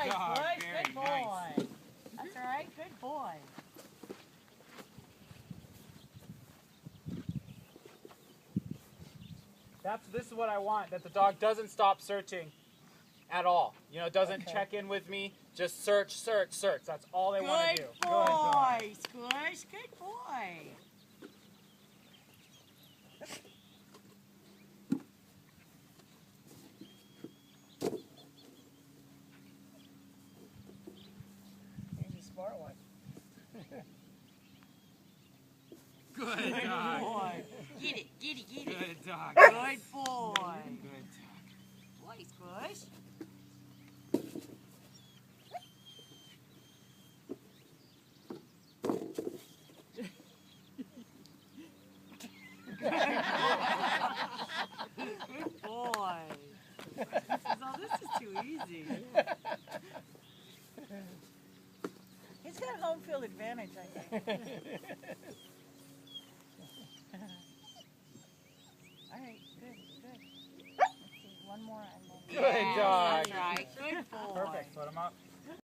dog. Bush. Very Good boy. nice. That's all right. Good boy. This is what I want, that the dog doesn't stop searching at all. You know, doesn't Okay. check in with me, just search, search, search. That's all they want to do. Good boy, Squish. Good boy. He's a smart one. Good Good dog. boy. Get it, get it, get it. Good dog. Good boy. Good dog. Boy, Squish. Good boy. Oh, this is too easy. He's got home field advantage, I think. All right, good, good. Let's see, one more and then. Good dog. That's right. Good boy. Perfect. Put him up.